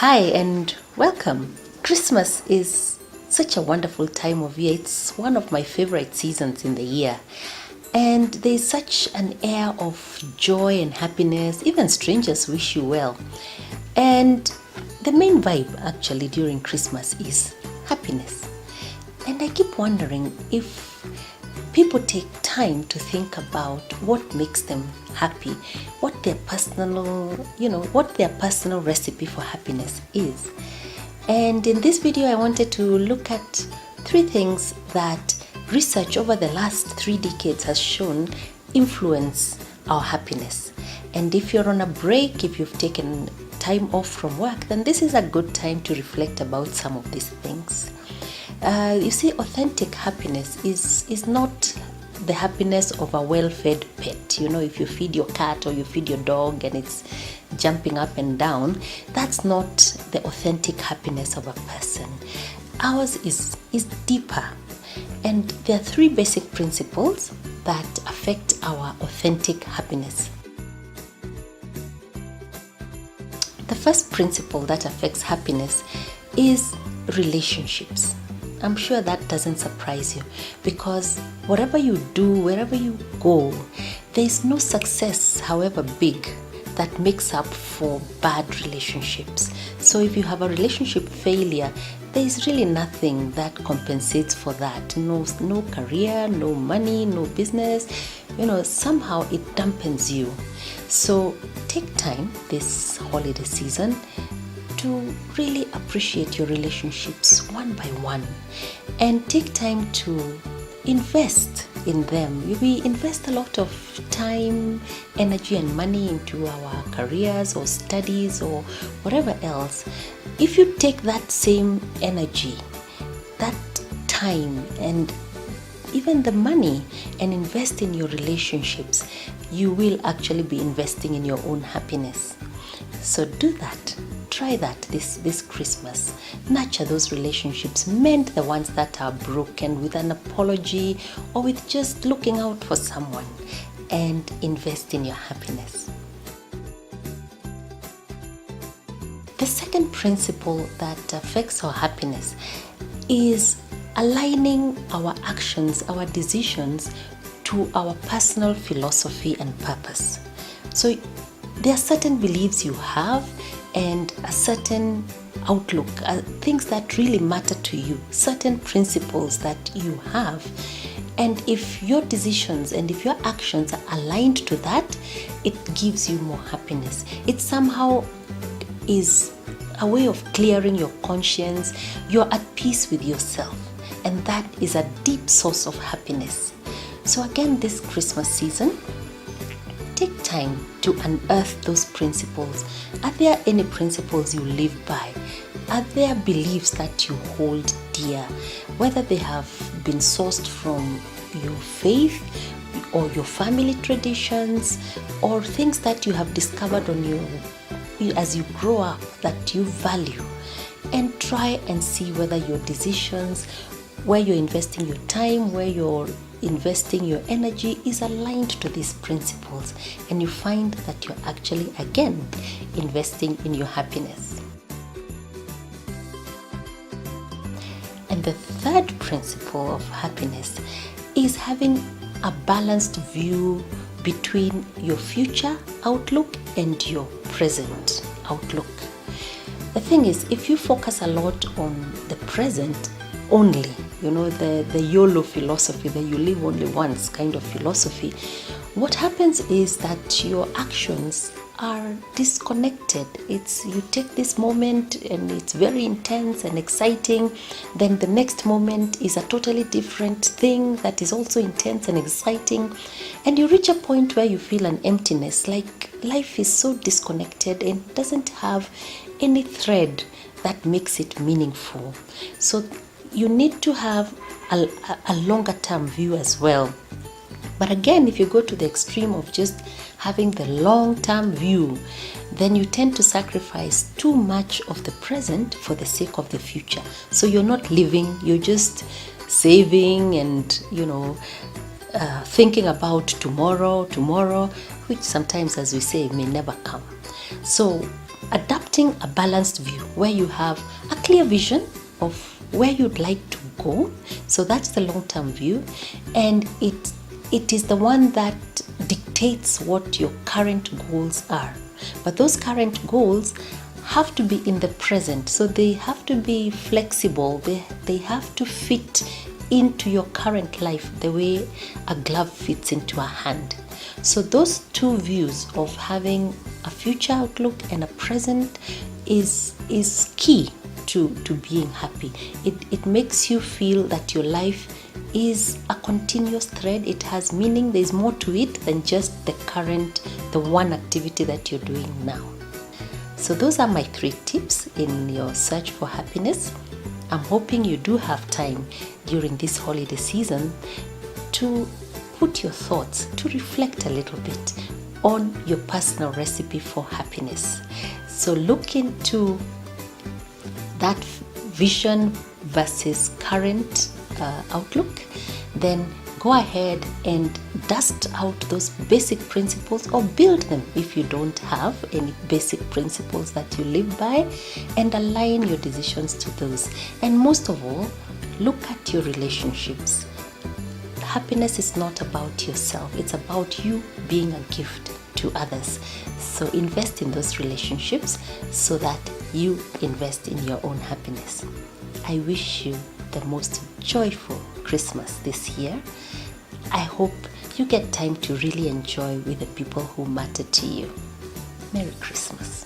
Hi and welcome. Christmas is such a wonderful time of year. It's one of my favorite seasons in the year. And there's such an air of joy and happiness. Even strangers wish you well. And the main vibe actually during Christmas is happiness. And I keep wondering if people take time to think about what makes them happy, what their personal recipe for happiness is. And in this video I wanted to look at 3 things that research over the last 3 decades has shown influence our happiness. And if you're on a break, if you've taken time off from work, then this is a good time to reflect about some of these things. You see, authentic happiness is not the happiness of a well-fed pet. You know, if you feed your cat or you feed your dog and it's jumping up and down, that's not the authentic happiness of a person. Ours is deeper. And there are 3 basic principles that affect our authentic happiness. The first principle that affects happiness is relationships. I'm sure that doesn't surprise you, because whatever you do, wherever you go, there's no success, however big, that makes up for bad relationships. So if you have a relationship failure, there's really nothing that compensates for that. No career, no money, no business. Somehow it dampens you. So take time this holiday season to really appreciate your relationships one by one, and take time to invest in them. We invest a lot of time, energy and money into our careers or studies or whatever else. If you take that same energy, that time and even the money and invest in your relationships, you will actually be investing in your own happiness. So do that. Try that this Christmas. Nurture those relationships. Mend the ones that are broken with an apology or with just looking out for someone, and invest in your happiness. The second principle that affects our happiness is aligning our actions, our decisions to our personal philosophy and purpose. So there are certain beliefs you have and a certain outlook, things that really matter to you, certain principles that you have. And if your decisions and if your actions are aligned to that, it gives you more happiness. It somehow is a way of clearing your conscience. You're at peace with yourself, and that is a deep source of happiness. So again, this Christmas season, take time to unearth those principles. Are there any principles you live by? Are there beliefs that you hold dear? Whether they have been sourced from your faith or your family traditions, or things that you have discovered as you grow up that you value. And try and see whether your decisions, where you're investing your time, where you're investing your energy is aligned to these principles, and you find that you're actually again investing in your happiness. And the third principle of happiness is having a balanced view between your future outlook and your present outlook. The thing is, if you focus a lot on the present only, the YOLO philosophy, the you live only once kind of philosophy, what happens is that your actions are disconnected. You take this moment and it's very intense and exciting, then the next moment is a totally different thing that is also intense and exciting, and you reach a point where you feel an emptiness, like life is so disconnected and doesn't have any thread that makes it meaningful. So you need to have a longer term view as well. But again, if you go to the extreme of just having the long term view, then you tend to sacrifice too much of the present for the sake of the future. So you're not living, you're just saving and thinking about tomorrow, which sometimes, as we say, may never come. So adapting a balanced view where you have a clear vision of where you'd like to go. So that's the long-term view, and it is the one that dictates what your current goals are. But those current goals have to be in the present, so they have to be flexible. They have to fit into your current life the way a glove fits into a hand. So those two views of having a future outlook and a present is key to being happy. It makes you feel that your life is a continuous thread. It has meaning. There's more to it than just the one activity that you're doing now. So those are my 3 tips in your search for happiness. I'm hoping you do have time during this holiday season to put your thoughts, to reflect a little bit on your personal recipe for happiness. So look into that vision versus current outlook. Then go ahead and dust out those basic principles, or build them if you don't have any basic principles that you live by, and align your decisions to those. And most of all, look at your relationships. Happiness is not about yourself, it's about you being a gift to others. So invest in those relationships so that you invest in your own happiness. I wish you the most joyful Christmas this year. I hope you get time to really enjoy with the people who matter to you. Merry Christmas.